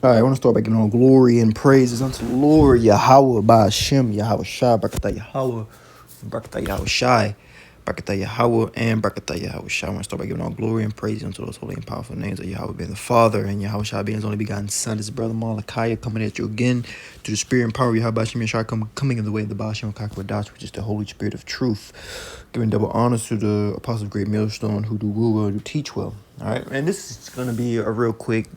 All right, I want to start by giving all glory and praises unto the Lord Yahawah by Hashem, Yahawashi, Barakatah Yahawah, Barakatah Yahawashi, Barakatah Yahawah, and Barakatah Yahawashi. I want to start by giving all glory and praise unto those holy and powerful names of Yahweh being the Father, and Yahawashi being his only begotten Son, his brother Malachi, coming at you again through the Spirit and power of Yahweh Hashem Yahshua, coming in the way of the Baal Shem Kakwadas, which is the Holy Spirit of truth. Giving double honors to the Apostle of Great Millstone who do rule well, who teach well. All right, and this is going to be a real quick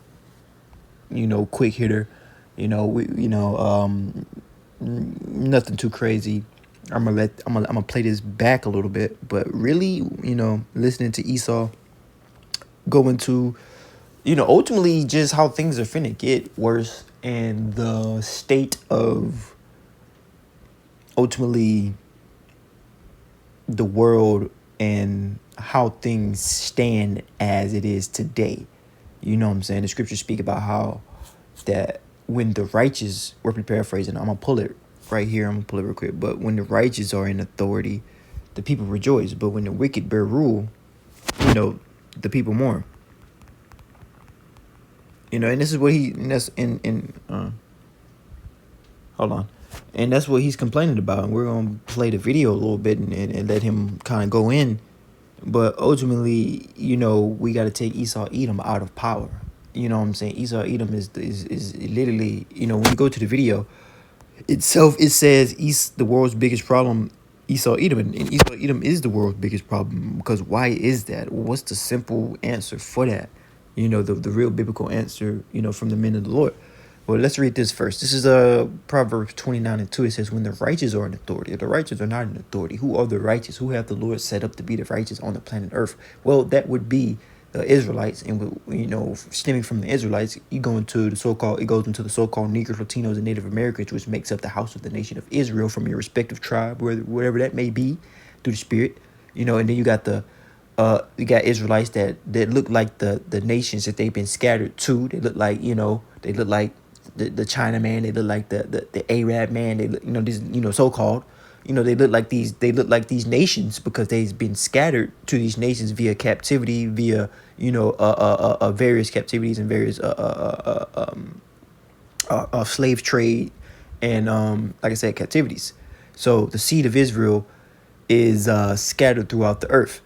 quick hitter. Nothing too crazy. I'm gonna play this back a little bit, but really, listening to Esau go into, ultimately just how things are finna get worse and the state of ultimately the world and how things stand as it is today. You know what I'm saying? The scriptures speak about how that when the righteous, we're paraphrasing, I'm going to pull it right here. I'm going to pull it real quick. But when the righteous are in authority, the people rejoice. But when the wicked bear rule, the people mourn. And this is what that's hold on. And that's what he's complaining about. And we're going to play the video a little bit and let him kind of go in. But ultimately, we got to take Esau Edom out of power. You know what I'm saying? Esau Edom is literally, when you go to the video itself, it says the world's biggest problem, Esau Edom. And Esau Edom is the world's biggest problem. Because why is that? What's the simple answer for that? The real biblical answer, from the men of the Lord. Well, let's read this first. This is Proverbs 29:2. It says, when the righteous are in authority, or the righteous are not in authority, who are the righteous? Who have the Lord set up to be the righteous on the planet Earth? Well, that would be the Israelites. And, stemming from the Israelites, it goes into the so-called Negroes, Latinos, and Native Americans, which makes up the house of the nation of Israel from your respective tribe, wherever that may be, through the Spirit. And then you got you got Israelites that look like the nations that they've been scattered to. They look like, they look like the China man. They look like the Arab man. They look, these, so-called, they look like these nations because they've been scattered to these nations via captivity, via, various captivities and various, slave trade and, like I said, captivities. So the seed of Israel is scattered throughout the earth,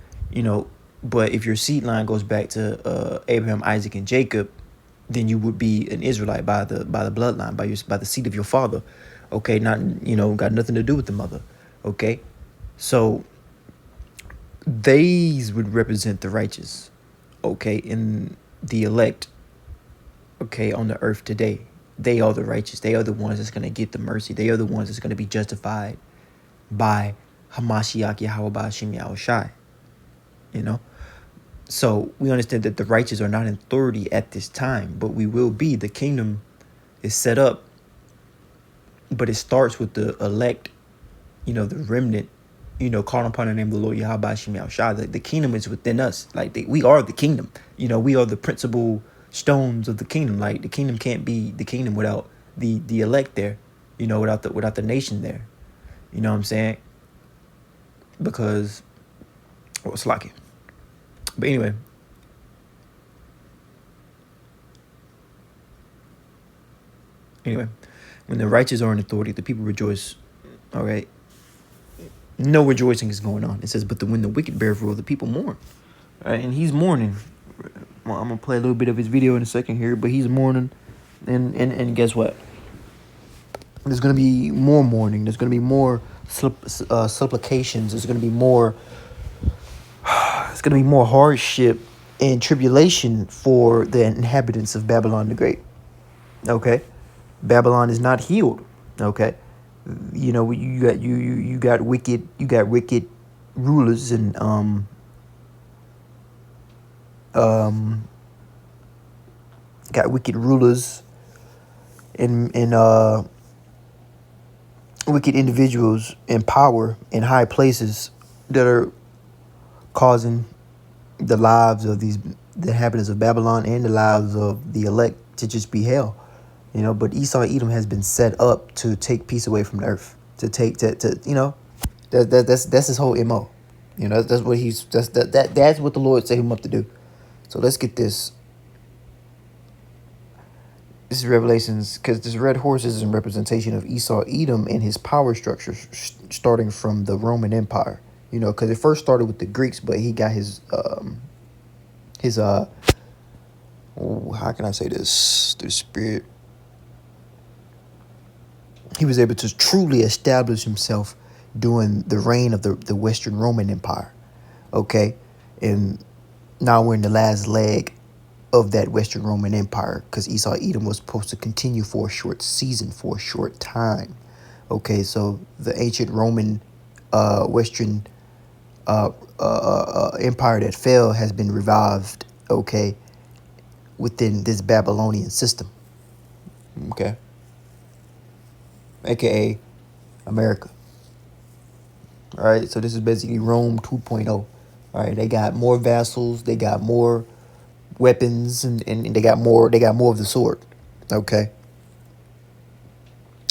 but if your seed line goes back to Abraham, Isaac, and Jacob, then you would be an Israelite by the bloodline, by the seed of your father. Okay, not got nothing to do with the mother. Okay, so these would represent the righteous. Okay, in the elect. Okay, on the earth today, they are the righteous. They are the ones that's gonna get the mercy. They are the ones that's gonna be justified by Hamashiach Yahawah Hashem Yahawashi. So we understand that the righteous are not in authority at this time, but we will be. The kingdom is set up, but it starts with the elect, the remnant, calling upon the name of the Lord Yahweh Hashem Yahawashi. The kingdom is within us. Like we are the kingdom. We are the principal stones of the kingdom. Like the kingdom can't be the kingdom without the elect there, without the nation there. You know what I'm saying? Because it's like it. But anyway, when the righteous are in authority, the people rejoice. All right. No rejoicing is going on. It says, but when the wicked bear rule, the people mourn. All right, and he's mourning. Well, I'm going to play a little bit of his video in a second here, but he's mourning. And guess what? There's going to be more mourning. There's going to be more supplications. There's going to be more... It's going to be more hardship and tribulation for the inhabitants of Babylon the Great. Okay, Babylon is not healed. Okay, you got wicked rulers and got wicked rulers and wicked individuals in power in high places that are causing the lives of the inhabitants of Babylon and the lives of the elect to just be hell, But Esau Edom has been set up to take peace away from the earth, that's his whole MO. That's what the Lord set him up to do. So let's get this. This is Revelations, because this red horse is in representation of Esau, Edom, and his power structure, starting from the Roman Empire. You know, because it first started with the Greeks, but he got his how can I say this through spirit? He was able to truly establish himself during the reign of the Western Roman Empire. Okay, and now we're in the last leg of that Western Roman Empire, because Esau Edom was supposed to continue for a short season, for a short time. Okay, so the ancient Roman Western empire that fell has been revived, okay, within this Babylonian system, okay, aka America. All right, so this is basically Rome 2.0. All right, they got more vassals, they got more weapons, and they got more of the sword. Okay.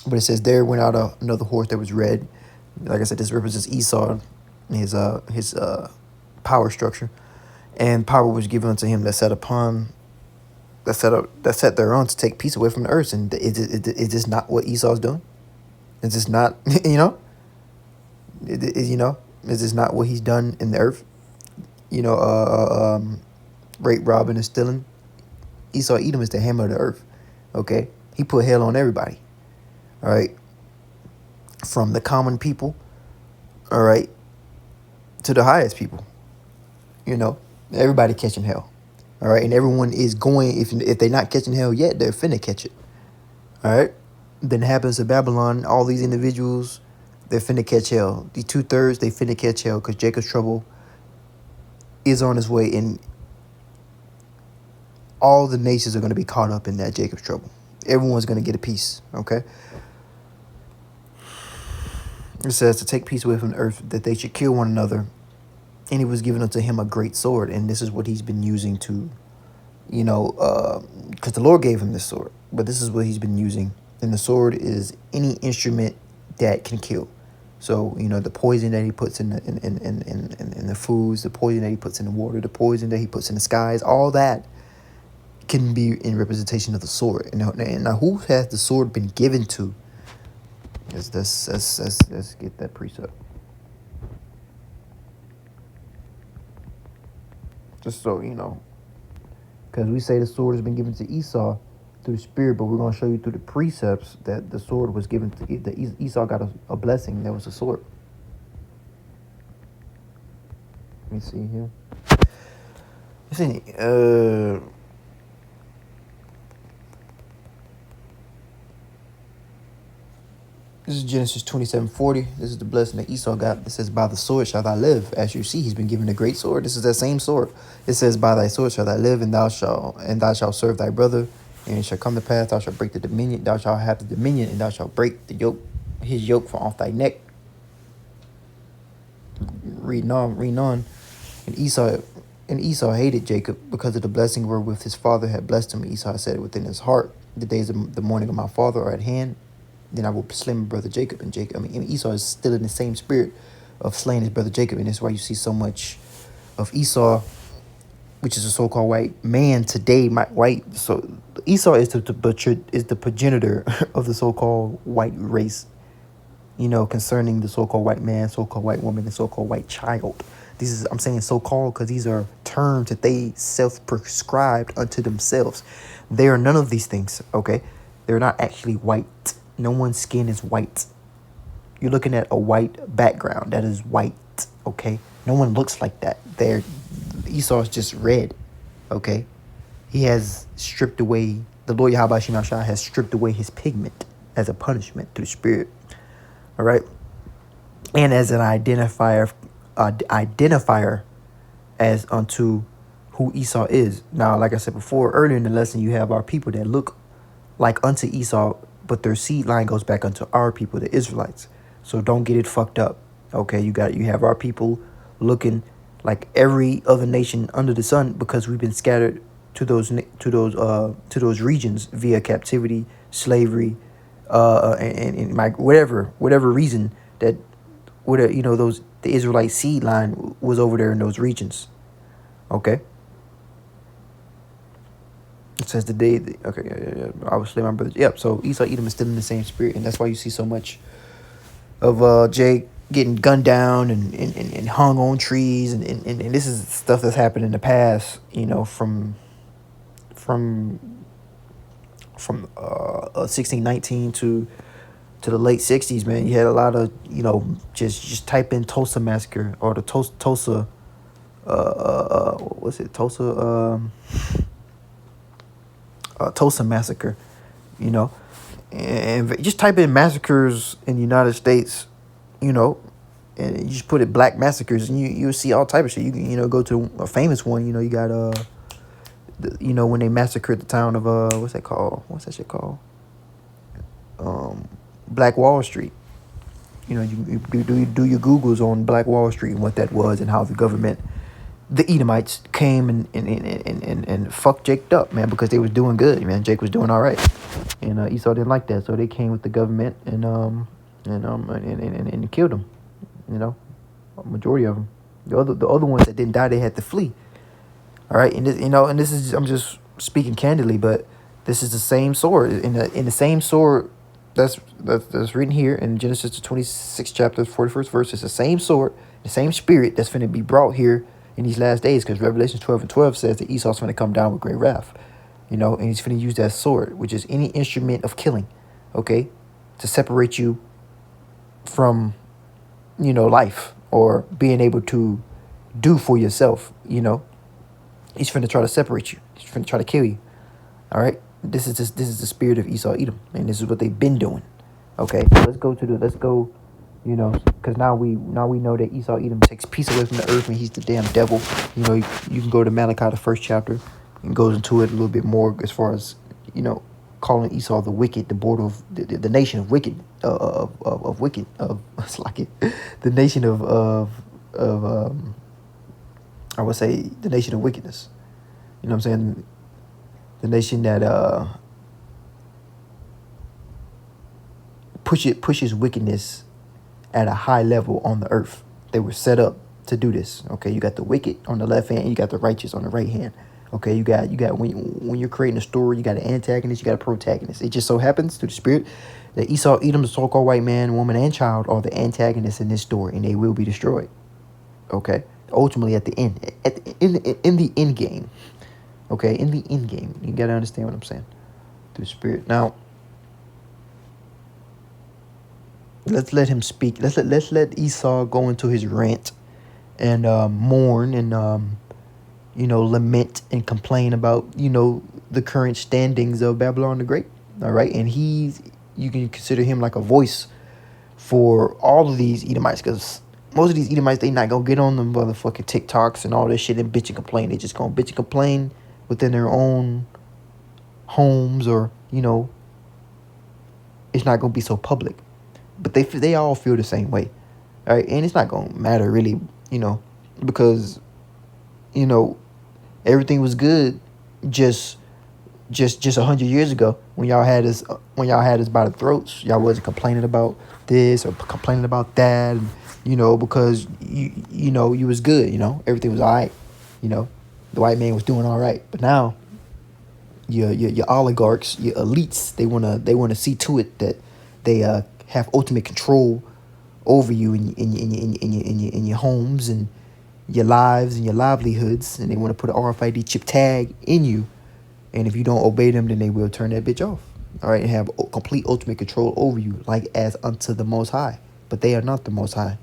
But it says there went out another horse that was red. Like I said, this represents Esau and his power structure. And power was given unto him that sat thereon to take peace away from the earth. And is this not what Esau's doing? Is this not is this not what he's done in the earth? Rape, robbing, and stealing. Esau Edom is the hammer of the earth. Okay, he put hell on everybody. All right, from the common people, all right, to the highest people. Everybody catching hell. All right, and everyone is going. If they're not catching hell yet, they're finna catch it. All right, then it happens to Babylon. All these individuals, they're finna catch hell. The 2/3, they finna catch hell, because Jacob's trouble is on his way, and all the nations are going to be caught up in that Jacob's trouble. Everyone's going to get a piece, okay? It says to take peace away from the earth, that they should kill one another. And he was given unto him a great sword. And this is what he's been using to, because the Lord gave him this sword. But this is what he's been using. And the sword is any instrument that can kill. So, the poison that he puts in the foods, the poison that he puts in the water, the poison that he puts in the skies, all that can be in representation of the sword. And now who has the sword been given to? Let's get that precept. Just so you know. Because we say the sword has been given to Esau through the spirit, but we're going to show you through the precepts that the sword was given to, that Esau got a blessing. That was a sword. Let me see here. Let's see. This is Genesis 27:40. This is the blessing that Esau got. It says, by the sword shall thou live. As you see, he's been given a great sword. This is that same sword. It says, by thy sword shall thou live, and thou shalt serve thy brother. And it shall come to pass, thou shalt break the dominion. Thou shalt have the dominion, and thou shalt break the yoke, his yoke from off thy neck. Reading on. And Esau hated Jacob because of the blessing wherewith his father had blessed him. Esau said within his heart, the days of the morning of my father are at hand. Then I will slay my brother Jacob. And Esau is still in the same spirit of slaying his brother Jacob. And that's why you see so much of Esau, which is a so-called white man today. So Esau is the progenitor of the so-called white race, concerning the so-called white man, so-called white woman, and so-called white child. I'm saying so-called because these are terms that they self-prescribed unto themselves. They are none of these things, okay? They're not actually white. No one's skin is white. You're looking at a white background that is white, okay? No one looks like that. Esau is just red, okay? He has stripped away, the Lord Yahawashi has stripped away his pigment as a punishment through spirit, all right? And as an identifier as unto who Esau is. Now, like I said before, earlier in the lesson, you have our people that look like unto Esau, but their seed line goes back unto our people, the Israelites. So don't get it fucked up. Okay, you have our people looking like every other nation under the sun, because we've been scattered to those regions via captivity, slavery, and whatever reason that the Israelite seed line was over there in those regions. Okay. It says the day. Okay, yeah. I would slay my brothers. Yep. So Esau Edom is still in the same spirit, and that's why you see so much of Jake getting gunned down and hung on trees, and this is stuff that's happened in the past. You know, from 1619 to the late 60s, man. You had a lot of, just type in Tulsa massacre or the Tulsa what's it, Tulsa massacre, you know, and just type in massacres in the United States, you know, and you just put it black massacres, and you'll see all type of shit. You can, go to a famous one. You got when they massacred the town of what's that called? What's that shit called? Black Wall Street. You do your Googles on Black Wall Street and what that was, and how the government, the Edomites, came and fucked Jake up, man, because they was doing good, man. Jake was doing all right, and Esau didn't like that, so they came with the government and killed him. A majority of them. The other ones that didn't die, they had to flee. All right, and this is, I'm just speaking candidly, but this is the same sword in the same sword that's written here in Genesis the 26th chapter, 41st verse. It's the same sword, the same spirit that's finna be brought here in these last days, because Revelation 12:12 says that Esau's finna come down with great wrath, and he's finna use that sword, which is any instrument of killing, okay, to separate you from, life, or being able to do for yourself. He's finna try to separate you. He's finna try to kill you. All right. This is the spirit of Esau Edom, and this is what they've been doing. Okay. Let's go. Because now we know that Esau Edom takes peace away from the earth, and he's the damn devil. You can go to Malachi, the first chapter, and goes into it a little bit more as far as calling Esau the wicked, the border of the nation of wicked, of wicked, it's like it, the nation of I would say the nation of wickedness. You know what I'm saying? The nation that pushes wickedness at a high level on the earth. They were set up to do this. Okay, you got the wicked on the left hand, and you got the righteous on the right hand. Okay, you got when you're creating a story, you got an antagonist, you got a protagonist. It just so happens through the spirit that Esau, Edom, the so-called white man, woman, and child are the antagonists in this story, and they will be destroyed. Okay, ultimately at the end, in the end game. Okay, in the end game, you gotta understand what I'm saying through the spirit. Now, let's let him speak. Let's let Esau go into his rant and mourn and lament and complain about the current standings of Babylon the Great. All right, and you can consider him like a voice for all of these Edomites, because most of these Edomites, they not gonna get on them motherfucking TikToks and all this shit and bitch and complain. They just gonna bitch and complain within their own homes, or it's not gonna be so public. But they all feel the same way, all right? And it's not gonna matter really, because everything was good just 100 years ago when y'all had us by the throats. Y'all wasn't complaining about this or complaining about that, and, because you was good, everything was all right, the white man was doing all right. But now your oligarchs, your elites, they wanna see to it that they have ultimate control over you in your homes and your lives and your livelihoods, and they want to put an RFID chip tag in you, and if you don't obey them, then they will turn that bitch off. All right, and have complete ultimate control over you, like as unto the Most High. But they are not the Most High.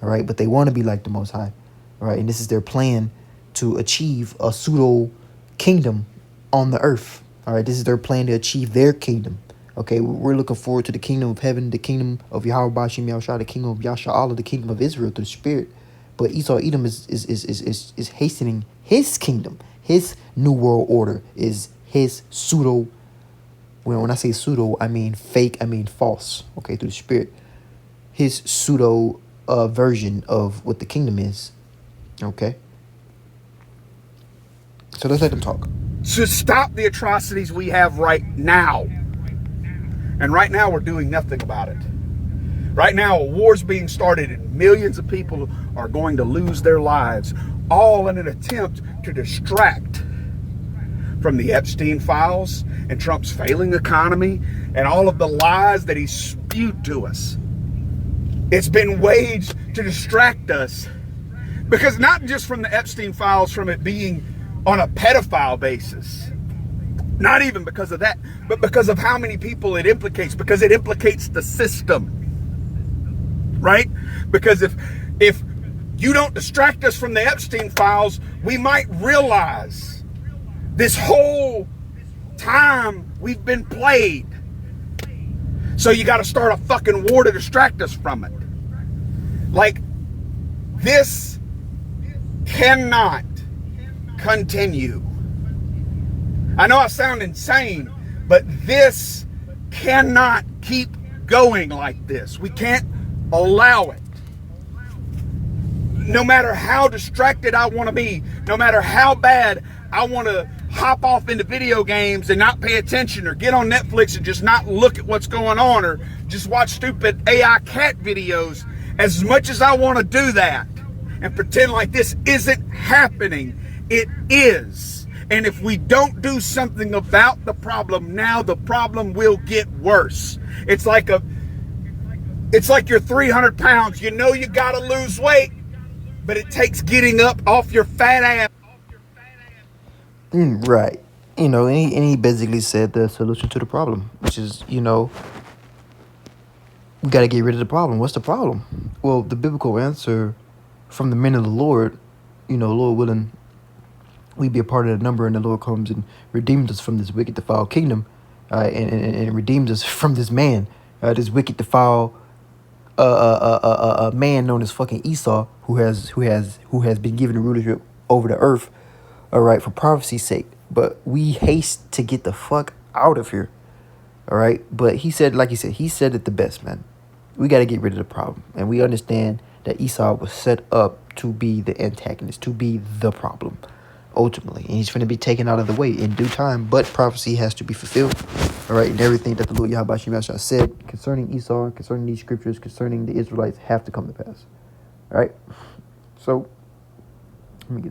All right, but they want to be like the Most High. All right, and this is their plan to achieve a pseudo kingdom on the earth. All right, this is their plan to achieve their kingdom. Okay, we're looking forward to the kingdom of heaven, the kingdom of Yahawashi, the kingdom of Yahawah, the kingdom of Israel through the Spirit. But Esau Edom is hastening his kingdom. His new world order is his pseudo. When I say pseudo, I mean fake, I mean false. Okay, through the Spirit. His pseudo version of what the kingdom is. Okay? So let's let them talk. To stop the atrocities we have right now. And right now we're doing nothing about it. Right now a war's being started and millions of people are going to lose their lives, all in an attempt to distract from the Epstein files and Trump's failing economy and all of the lies that he spewed to us. It's been waged to distract us. Because not just from the Epstein files, from it being on a pedophile basis, not even because of that, but because of how many people it implicates, because it implicates the system, right? Because if you don't distract us from the Epstein files, we might realize this whole time we've been played. So you got to start a fucking war to distract us from it. Like, this cannot continue. I know I sound insane, but this cannot keep going like this. We can't allow it. No matter how distracted I want to be, no matter how bad I want to hop off into video games and not pay attention, or get on Netflix and just not look at what's going on, or just watch stupid AI cat videos, as much as I want to do that and pretend like this isn't happening, it is. And if we don't do something about the problem now, the problem will get worse. It's like you're 300 pounds. You know you got to lose weight, but it takes getting up off your fat ass. Right. And he basically said the solution to the problem, which is, we got to get rid of the problem. What's the problem? Well, the biblical answer from the men of the Lord, Lord willing, we be a part of the number, and the Lord comes and redeems us from this wicked, defiled kingdom, and redeems us from this man, this wicked, defiled man known as fucking Esau, who has been given rulership over the earth, all right, for prophecy's sake. But we haste to get the fuck out of here, all right. But he said it the best, man. We got to get rid of the problem, and we understand that Esau was set up to be the antagonist, to be the problem, ultimately, and he's going to be taken out of the way in due time. But prophecy has to be fulfilled, all right, and everything that the Lord Yahawashi said concerning Esau, concerning these scriptures, concerning the Israelites, have to come to pass. All right, so let me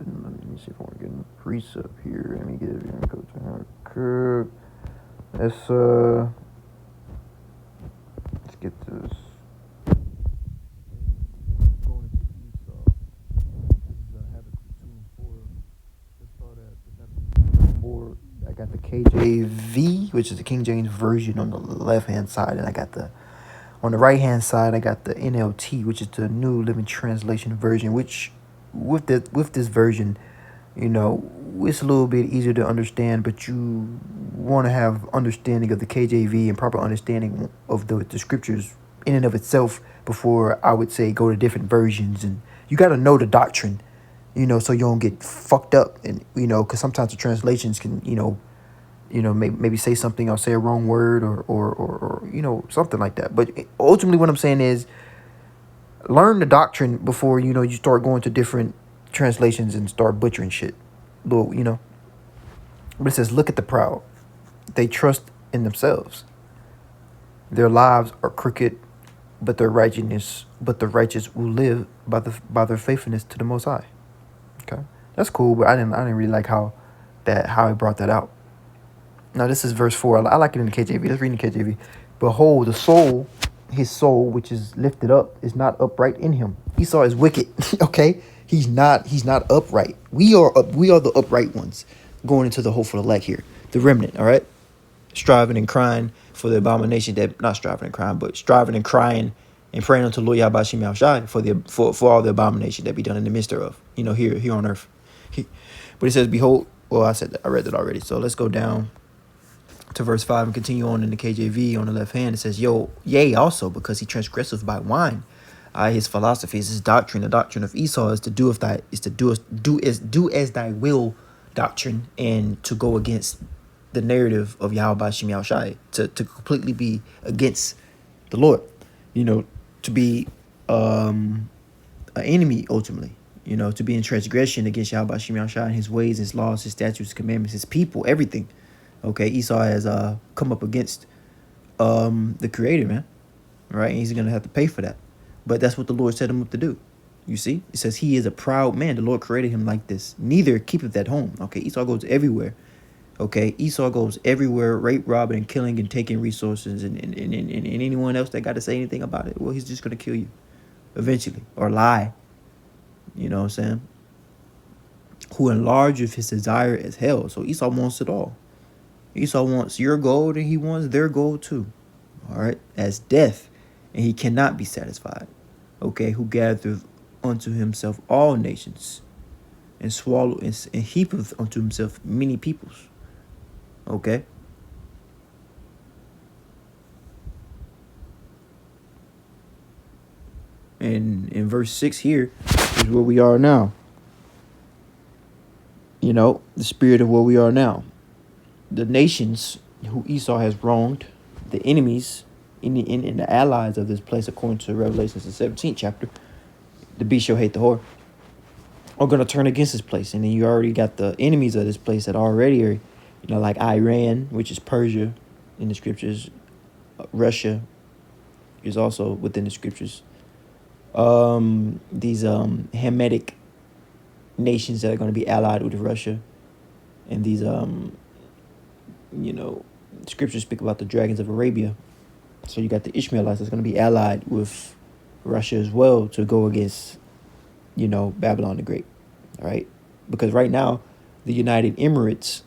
see if I want to get a precept here. Let me get it. Let me go to her. Let's get this. Going into Esau. This is Habakkuk 2:4. Let's start at Habakkuk 4. I got the KJV, which is the King James version, on the left-hand side, and on the right-hand side, I got the NLT, which is the New Living Translation version, which with this version, it's a little bit easier to understand, but you want to have understanding of the KJV and proper understanding of the scriptures in and of itself before, I would say, go to different versions. And you got to know the doctrine, so you don't get fucked up. And, because sometimes the translations can, maybe say something or say a wrong word or something like that. But ultimately what I'm saying is, learn the doctrine before, you start going to different translations and start butchering shit. But it says, look at the proud. They trust in themselves. Their lives are crooked, but the righteous will live by their faithfulness to the Most High. Okay, that's cool, but I didn't really like how he brought that out. Now this is verse 4. I like it in the KJV. Let's read in the KJV. Behold, his soul, which is lifted up, is not upright in him. Esau is wicked. Okay, he's not upright. We are the upright ones going into the hopeful elect here, the remnant. All right, striving and crying for the abomination that, not striving and crying, but striving and crying and praying unto Lord Yahawashi for all the abomination that be done in the midst thereof, here on earth. But it says, behold, well, I read that already. So let's go down to verse 5 and continue on in the KJV. On the left hand, it says, yea, also, because he transgresseth by wine. His philosophy is his doctrine. The doctrine of Esau is to do as thy will doctrine, and to go against the narrative of Yahawashi, to completely be against the Lord, to be an enemy ultimately, to be in transgression against Yahawashi and his ways, his laws, his statutes, his commandments, his people, everything. Okay, Esau has come up against the Creator, man, right? And he's going to have to pay for that. But that's what the Lord set him up to do. You see? It says he is a proud man. The Lord created him like this. Neither keepeth at home. Okay, Esau goes everywhere. Okay, Esau goes everywhere, rape, robbing, and killing, and taking resources, and anyone else that got to say anything about it, well, he's just gonna kill you eventually or lie. You know what I'm saying? Who enlargeth his desire as hell. So Esau wants it all. Esau wants your gold and he wants their gold too. All right, as death, and he cannot be satisfied. Okay, who gathereth unto himself all nations, and swallow and heapeth unto himself many peoples. Okay. And in verse 6 here is where we are now. You know, the spirit of where we are now. The nations who Esau has wronged, the enemies in the allies of this place, according to Revelations, the 17th chapter, the beast shall hate the whore, are going to turn against this place. And then you already got the enemies of this place that already are, like Iran, which is Persia in the scriptures. Russia is also within the scriptures. These Hamitic nations that are going to be allied with Russia, and these scriptures speak about the dragons of Arabia. So you got the Ishmaelites that's going to be allied with Russia as well to go against, Babylon the Great. All right, because right now the United Emirates,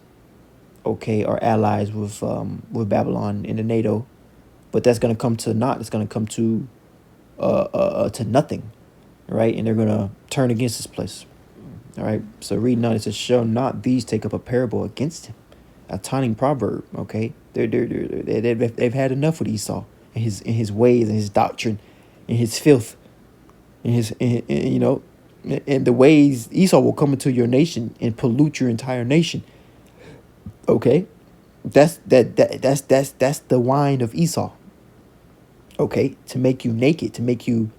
are allies with Babylon in the NATO, but that's going to come to naught. It's going to come to nothing, right? And they're going to turn against this place. All right, so reading on, it says, shall not these take up a parable against him? A taunting proverb, okay? They've had enough with Esau and his ways and his doctrine and his filth and and the ways Esau will come into your nation and pollute your entire nation. Okay, that's the wine of Esau. Okay, to make you naked, to make you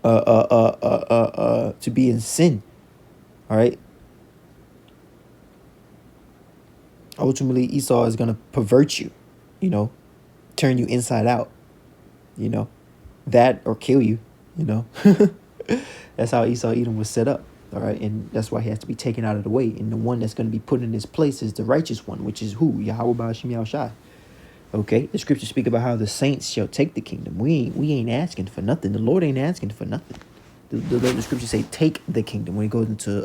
to be in sin. All right. Ultimately, Esau is going to pervert you, turn you inside out, that or kill you, That's how Esau Edom was set up. All right. And that's why he has to be taken out of the way. And the one that's going to be put in his place is the righteous one, which is who? Yahawashi. Okay. The scriptures speak about how the saints shall take the kingdom. We ain't asking for nothing. The Lord ain't asking for nothing. The scriptures say, take the kingdom. When he goes into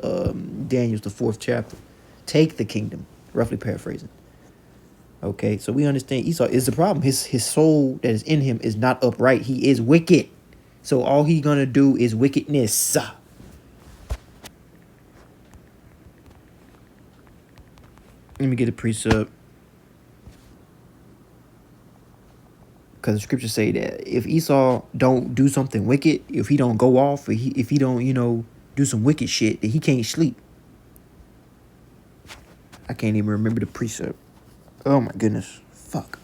Daniel's, the 4th chapter, take the kingdom, roughly paraphrasing. Okay, so we understand Esau is the problem. His soul that is in him is not upright. He is wicked. So all he's going to do is wickedness. Let me get a precept. Because the scriptures say that if Esau don't do something wicked, if he don't go off, if he don't, do some wicked shit, that he can't sleep. I can't even remember the precept. Oh my goodness. Fuck.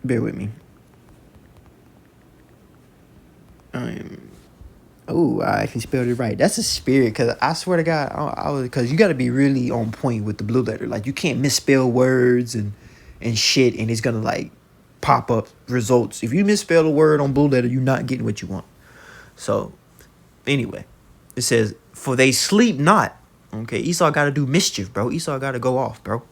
Bear with me. I actually spelled it right. That's a spirit, because I swear to God, because you got to be really on point with the blue letter. Like, you can't misspell words and shit, and it's going to, pop up results. If you misspell a word on blue letter, you're not getting what you want. So, anyway, it says, for they sleep not. Okay, Esau got to do mischief, bro. Esau got to go off, bro.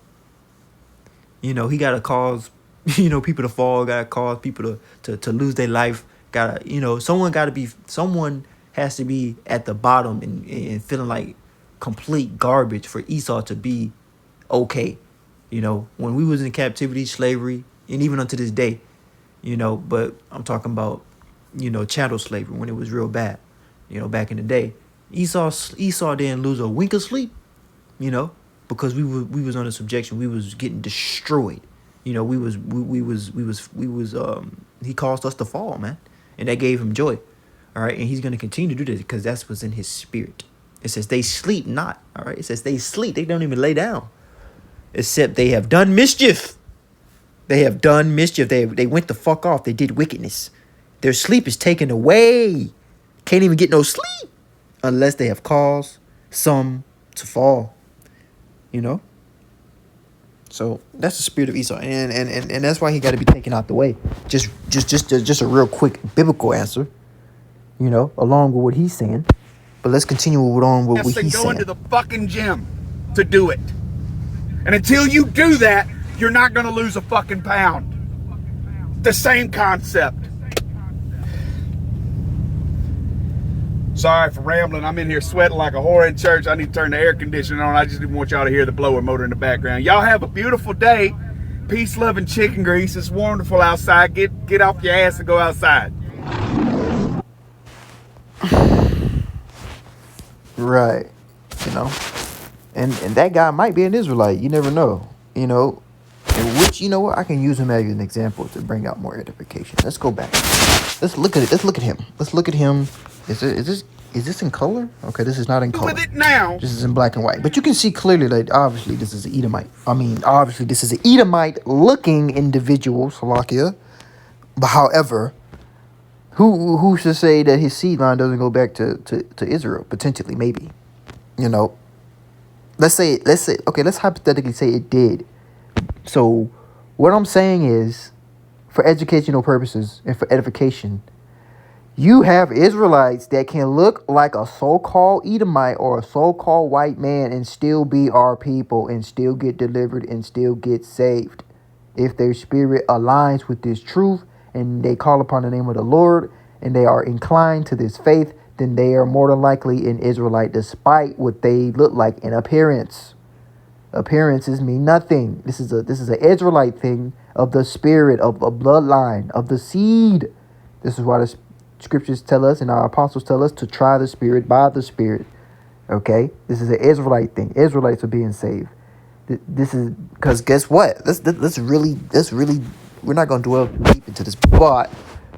He got to cause, people to fall, got to cause people to lose their life. Got to, someone has to be at the bottom and feeling like complete garbage for Esau to be okay. When we was in captivity, slavery, and even unto this day, but I'm talking about, chattel slavery, when it was real bad, back in the day. Esau didn't lose a wink of sleep, because we was under subjection. We was getting destroyed. He caused us to fall, man. And that gave him joy. All right. And he's going to continue to do this because that's what's in his spirit. It says they sleep not. All right. It says they sleep. They don't even lay down. Except they have done mischief. They have done mischief. They went the fuck off. They did wickedness. Their sleep is taken away. Can't even get no sleep unless they have caused some to fall. So that's the spirit of Esau, and that's why he got to be taken out the way. Just a real quick biblical answer. along with what he's saying. But let's continue on with what and he's going saying. to the fucking gym to do it. And until you do that, you're not going to lose a fucking pound. The same concept. Sorry for rambling. I'm in here sweating like a whore in church. I need to turn the air conditioner on. I just didn't want y'all to hear the blower motor in the background. Y'all have a beautiful day. Peace, love, and chicken grease. It's wonderful outside. Get off your ass and go outside. Right. And that guy might be an Israelite. You never know. And which, what, I can use him as an example to bring out more edification. Let's go back. Let's look at it. Let's look at him. Let's look at him. Is this in color? Okay, this is not in color. With it now. This is in black and white. But you can see clearly that obviously this is an Edomite. Obviously this is an Edomite looking individual, Salakia. But however, who should say that his seed line doesn't go back to Israel? Potentially, maybe. Let's say, okay, let's hypothetically say it did. So what I'm saying is, for educational purposes and for edification, you have Israelites that can look like a so-called Edomite or a so-called white man and still be our people and still get delivered and still get saved. If their spirit aligns with this truth and they call upon the name of the Lord and they are inclined to this faith, then they are more than likely an Israelite despite what they look like in appearance. Appearances mean nothing. This is an Israelite thing of the spirit, of a bloodline, of the seed. This is why the scriptures tell us and our apostles tell us to try the spirit by the spirit. Okay? This is an Israelite thing. Israelites are being saved. This is because guess what? Let's really we're not going to dwell deep into this, but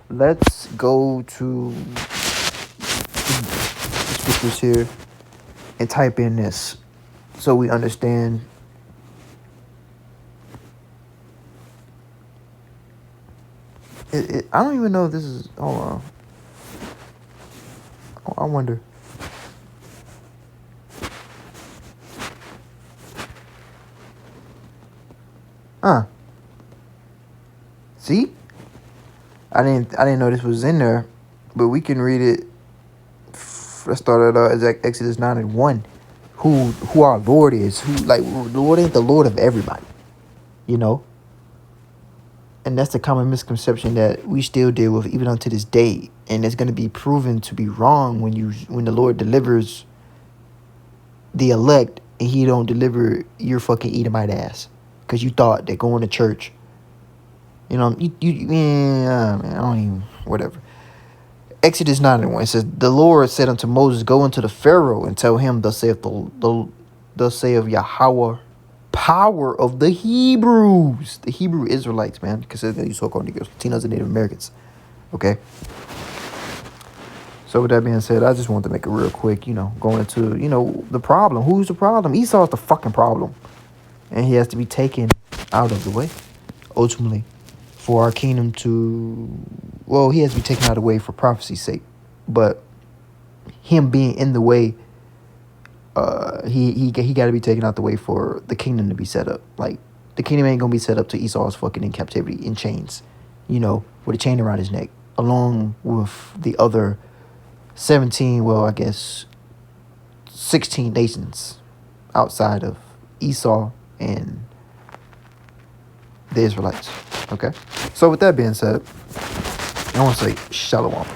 let's go to the scriptures here and type in this so we understand. I don't even know if this is. Hold on. I wonder. See? I didn't know this was in there, but we can read it. Let's start at Exodus 9:1. Who our Lord is? The Lord ain't the Lord of everybody, And that's the common misconception that we still deal with even unto this day, and it's going to be proven to be wrong when the Lord delivers the elect and He don't deliver your fucking Edomite ass because you thought that going to church. I don't even, whatever. Exodus 9:1, it says, the Lord said unto Moses, go unto the Pharaoh and tell him, thus saith Yahawah, power of the Hebrews, the Hebrew Israelites, man, because these so-called Negroes, Latinos, and Native Americans. Okay. So with that being said, I just wanted to make it real quick, going into, the problem. Who's the problem? Esau's the fucking problem. And he has to be taken out of the way, ultimately, for our kingdom he has to be taken out of the way for prophecy's sake. But him being in the way, he got to be taken out the way for the kingdom to be set up. Like, the kingdom ain't going to be set up to Esau's fucking in captivity, in chains, with a chain around his neck, along with the other 16 nations outside of Esau and the Israelites. Okay? So with that being said, I want to say shalom.